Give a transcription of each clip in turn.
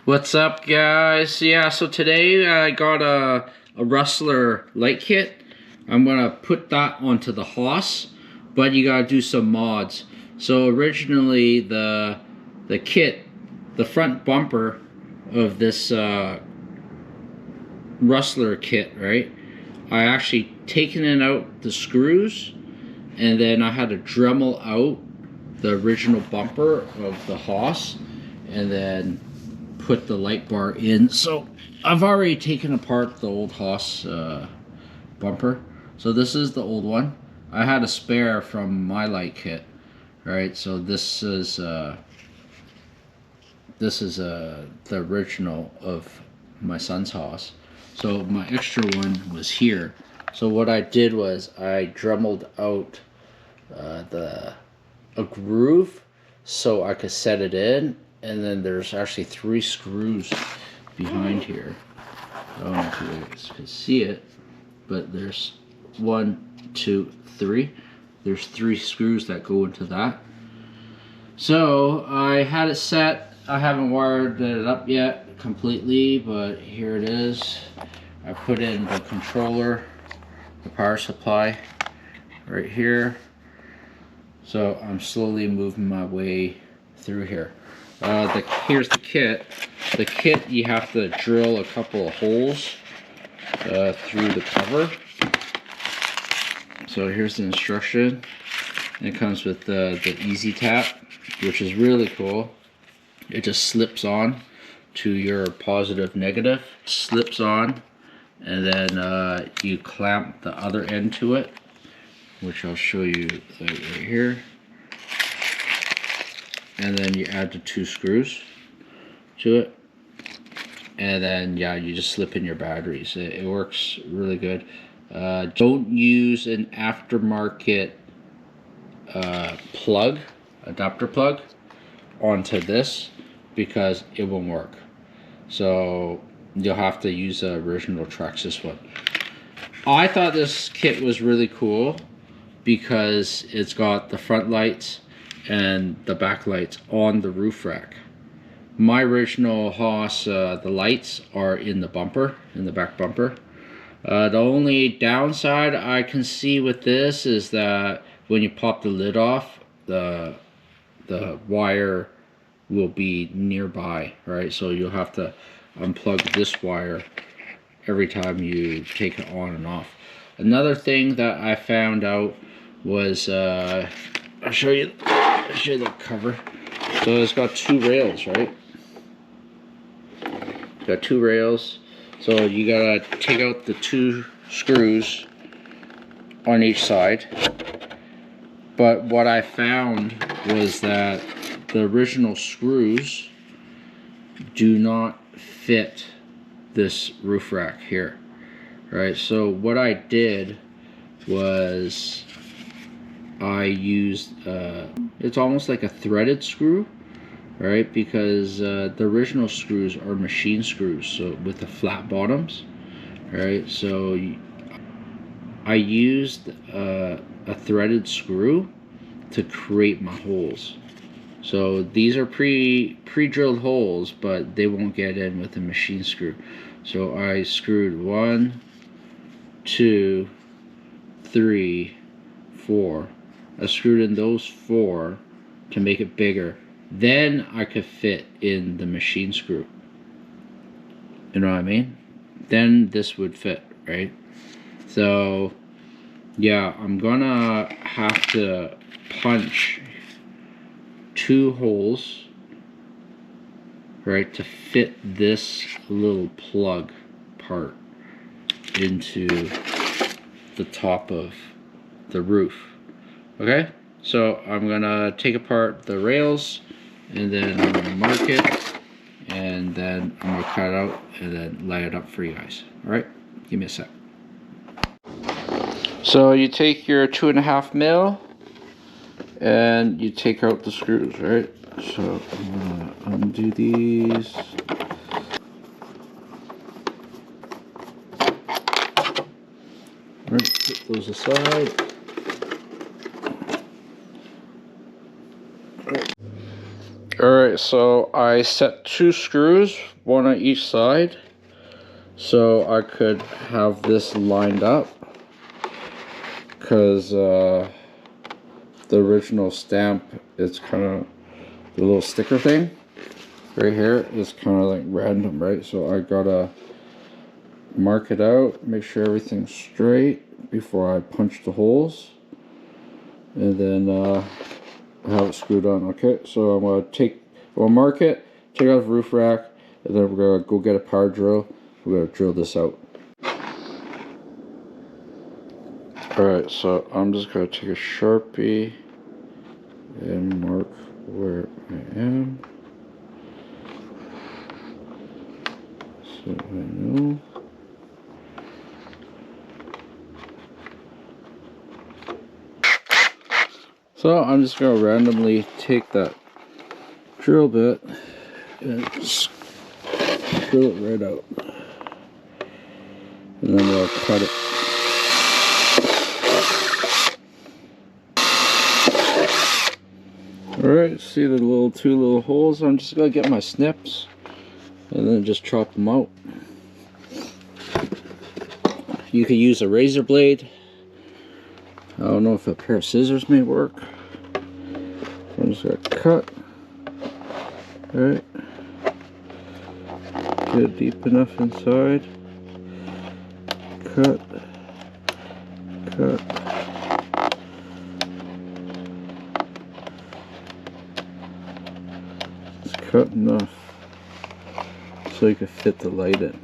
What's up, guys? Yeah, so today I got a Rustler LED Kit. I'm gonna put that onto the Hoss, but you gotta do some mods. So originally the kit, the front bumper of this Rustler kit, right? I actually taken it out the screws, and then I had to Dremel out the original bumper of the Hoss, and then put the light bar in. So I've already taken apart the old Hoss bumper. So this is the old one. I had a spare from my light kit, right? So this is the original of my son's Hoss. So my extra one was here. So what I did was I Dremeled out a groove so I could set it in, and then there's actually 3 screws behind here. I don't know if you guys can see it, but there's 1, 2, 3. There's 3 screws that go into that. So I had it set. I haven't wired it up yet completely, but here it is. I put in the controller, the power supply right here. So I'm slowly moving my way through here. Here's the kit. The kit, you have to drill a couple of holes through the cover. So here's the instruction. It comes with the easy tap, which is really cool. It just slips on to your positive negative, slips on, and then you clamp the other end to it, which I'll show you right here. And then you add the 2 screws to it, and then yeah, you just slip in your batteries. It works really good. Don't use an aftermarket plug, adapter plug, onto this because it won't work. So you'll have to use the original Traxxas one. I thought this kit was really cool because it's got the front lights and the back lights on the roof rack. My original Hoss, the lights are in the bumper, in the back bumper. The only downside I can see with this is that when you pop the lid off, the wire will be nearby, right? So you'll have to unplug this wire every time you take it on and off. Another thing that I found out was, I'll show you the cover. So it's got 2 rails, right? Got 2 rails. So you gotta take out the 2 screws on each side. But what I found was that the original screws do not fit this roof rack here, right? So what I did was I used it's almost like a threaded screw, right? Because the original screws are machine screws, so with the flat bottoms, right? So I used a threaded screw to create my holes. So these are pre-drilled holes, but they won't get in with a machine screw. So I screwed 1, 2, 3, 4. I screwed in those 4 to make it bigger. Then I could fit in the machine screw. You know what I mean? Then this would fit, right? So yeah, I'm gonna have to punch 2 holes, right, to fit this little plug part into the top of the roof. Okay, so I'm gonna take apart the rails, and then I'm gonna mark it, and then I'm gonna cut it out and then lay it up for you guys. All right, give me a sec. So you take your 2.5 mil and you take out the screws, right? So I'm gonna undo these. All right, put those aside. Alright, Alright, so I set 2 screws, one on each side, so I could have this lined up, because the original stamp is kind of the little sticker thing right here is kind of like random, right? So I gotta mark it out, make sure everything's straight before I punch the holes, and then have it screwed on. Okay, so I'm gonna mark it, take out the roof rack, and then we're gonna go get a power drill. We're gonna drill this out. Alright, so I'm just gonna take a Sharpie and mark where I am, so I know. So I'm just going to randomly take that drill bit and just drill it right out. And then we'll cut it. Alright, see the two little holes? I'm just going to get my snips and then just chop them out. You could use a razor blade. I don't know if a pair of scissors may work. I'm just gonna cut. Alright. Get it deep enough inside. Cut. Cut. Just cut enough so you can fit the light in.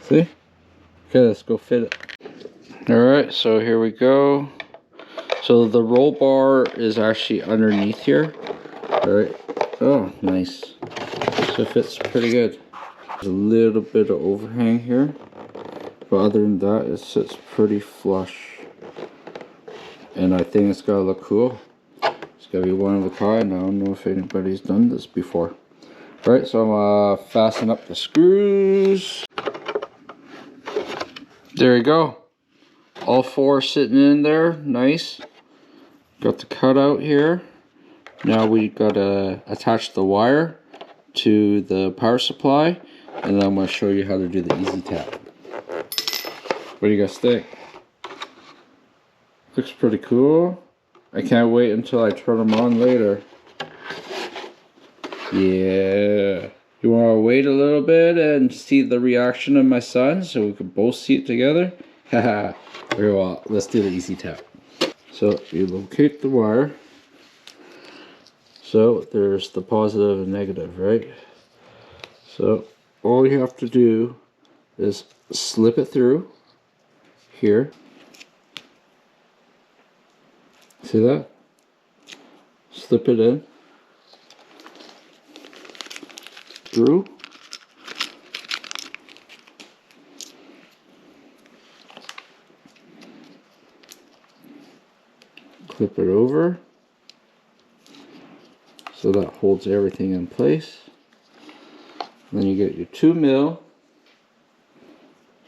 See? Okay, let's go fit it. Alright, so here we go. So the roll bar is actually underneath here. Alright. Oh, nice. So it fits pretty good. There's a little bit of overhang here, but other than that, it sits pretty flush. And I think it's gotta look cool. It's gotta be one of a kind. I don't know if anybody's done this before. Alright, so I'm gonna fasten up the screws. There you go. All 4 sitting in there, nice. Got the cutout here. Now we gotta attach the wire to the power supply, and then I'm gonna show you how to do the easy tap. What do you guys think? Looks pretty cool. I can't wait until I turn them on later. Yeah. You want to wait a little bit and see the reaction of my son so we can both see it together? Haha. Very well. Let's do the easy tap. So you locate the wire. So there's the positive and negative, right? So all you have to do is slip it through here. See that? Slip it in. Through. Clip it over so that holds everything in place. Then you get your 2mm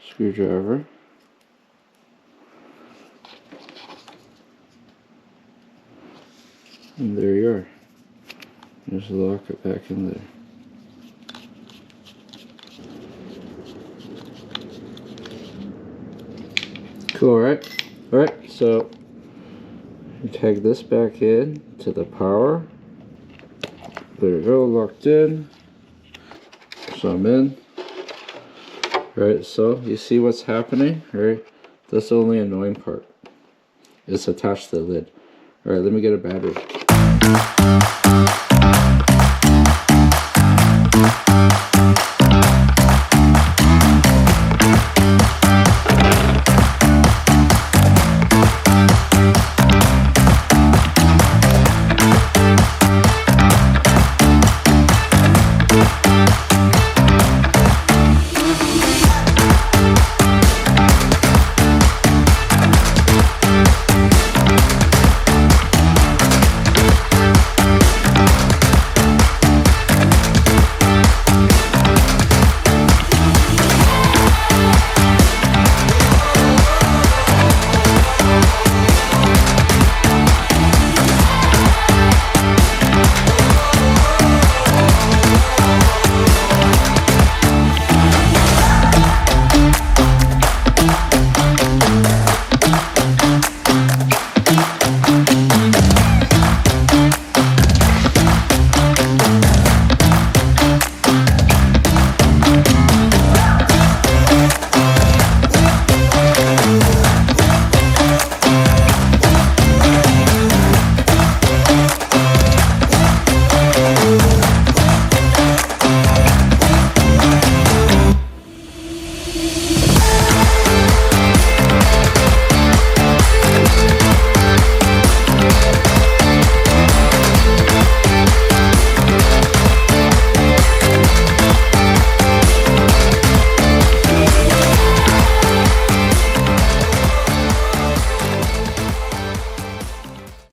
screwdriver. And there you are. Just lock it back in there. Cool, right? Alright, so you tag this back in to the power. There you go, locked in. So I'm in. Right, so you see what's happening, right? That's the only annoying part. It's attached to the lid. Alright, let me get a battery.